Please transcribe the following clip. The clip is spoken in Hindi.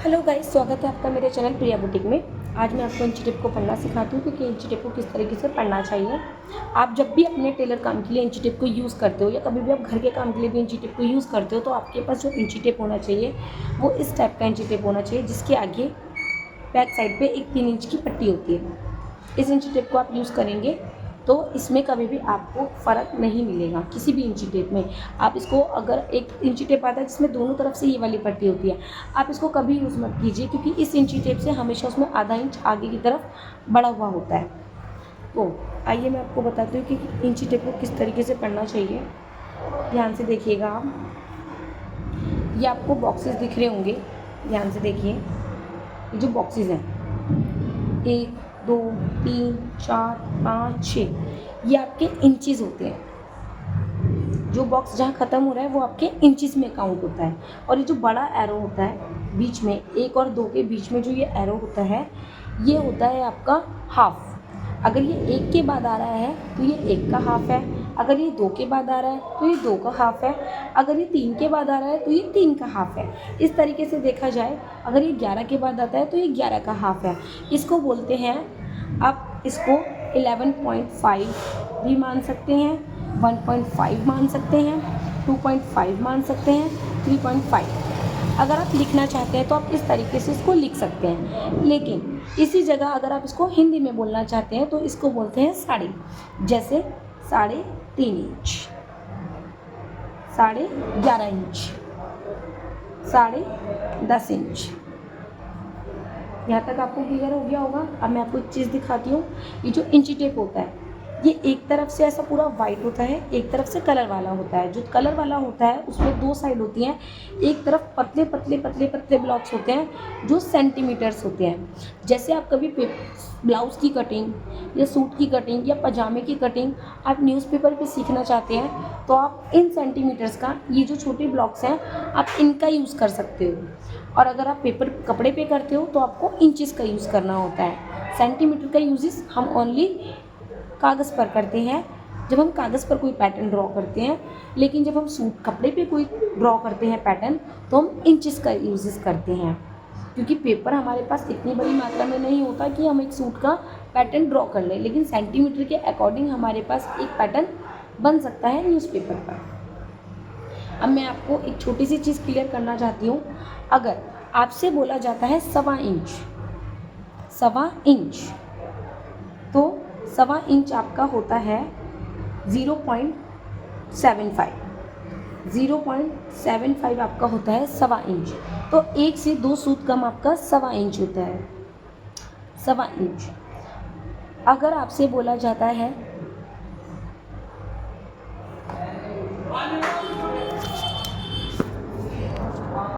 हेलो गाइस, स्वागत है आपका मेरे चैनल प्रिया बुटीक में। आज मैं आपको इंची टेप को पढ़ना सिखाती हूँ क्योंकि इंची टेप को किस तरीके से पढ़ना चाहिए। आप जब भी अपने टेलर काम के लिए इंची टेप को यूज़ करते हो या कभी भी आप घर के काम के लिए भी इंची टेप को यूज़ करते हो तो आपके पास जो इंची टेप होना चाहिए वो इस टाइप का इंची टेप होना चाहिए, जिसके आगे बैक साइड पर एक 3 इंच की पट्टी होती है। इस इंची टेप को आप यूज़ करेंगे तो इसमें कभी भी आपको फ़र्क नहीं मिलेगा किसी भी इंची टेप में। आप इसको, अगर एक इंची टेप आता है जिसमें दोनों तरफ से ये वाली पट्टी होती है, आप इसको कभी यूज़ मत कीजिए क्योंकि इस इंची टेप से हमेशा उसमें आधा इंच आगे की तरफ बढ़ा हुआ होता है। तो आइए मैं आपको बताती हूँ कि इंची टेप को किस तरीके से पढ़ना चाहिए। ध्यान से देखिएगा आप। ये आपको बॉक्सेस दिख रहे होंगे, ध्यान से देखिए। ये जो बॉक्सेस हैं 1 2 3 4 5 6, ये आपके इंचज़ होते हैं। जो बॉक्स जहाँ ख़त्म हो रहा है वो आपके इंचज़ में काउंट होता है। और ये जो बड़ा एरो होता है बीच में, 1 और 2 के बीच में जो ये एरो होता है, ये होता है आपका हाफ। अगर ये 1 के बाद आ रहा है तो ये 1 का हाफ है, अगर ये 2 के बाद आ रहा है तो ये 2 का हाफ है, अगर ये 3 के बाद आ रहा है तो ये 3 का हाफ है। इस तरीके से देखा जाए, अगर ये 11 के बाद आता है तो ये 11 का हाफ है। इसको बोलते हैं, आप इसको 11.5 भी मान सकते हैं, 1.5 मान सकते हैं, 2.5 मान सकते हैं, 3.5। अगर आप लिखना चाहते हैं तो आप इस तरीके से इसको लिख सकते हैं। लेकिन इसी जगह अगर आप इसको हिंदी में बोलना चाहते हैं तो इसको बोलते हैं साड़ी। जैसे 3.5 इंच, 11.5 इंच, 10.5 इंच। यहाँ तक आपको क्लियर हो गया होगा। अब मैं आपको एक चीज़ दिखाती हूँ। ये जो इंची टेप होता है, ये एक तरफ से ऐसा पूरा वाइट होता है, एक तरफ से कलर वाला होता है। जो कलर वाला होता है उसमें 2 साइड होती हैं। एक तरफ पतले पतले पतले पतले ब्लॉक्स होते हैं जो सेंटीमीटर्स होते हैं। जैसे आप कभी ब्लाउज़ की कटिंग या सूट की कटिंग या पजामे की कटिंग आप न्यूज़पेपर पे सीखना चाहते हैं तो आप इन सेंटीमीटर्स का, ये जो छोटे ब्लॉक्स हैं, आप इनका यूज़ कर सकते हो। और अगर आप कपड़े पे करते हो तो आपको इंचेस का यूज़ करना होता है। सेंटीमीटर का यूजेस हम ओनली कागज़ पर करते हैं, जब हम कागज़ पर कोई पैटर्न ड्रॉ करते हैं। लेकिन जब हम सूट कपड़े पे कोई ड्रॉ करते हैं पैटर्न, तो हम इंचेस का यूजेस करते हैं, क्योंकि पेपर हमारे पास इतनी बड़ी मात्रा में नहीं होता कि हम एक सूट का पैटर्न ड्रॉ कर लें। लेकिन सेंटीमीटर के अकॉर्डिंग हमारे पास एक पैटर्न बन सकता है न्यूज़पेपर पर। अब मैं आपको एक छोटी सी चीज़ क्लियर करना चाहती हूँ। अगर आपसे बोला जाता है 1.25 इंच, 1.25 इंच, तो 1.25 इंच आपका होता है 0.75। 0.75 आपका होता है 1.25 इंच। तो 1 से 2 सूत कम आपका 1.25 इंच होता है। 1.25 इंच। अगर आपसे बोला जाता है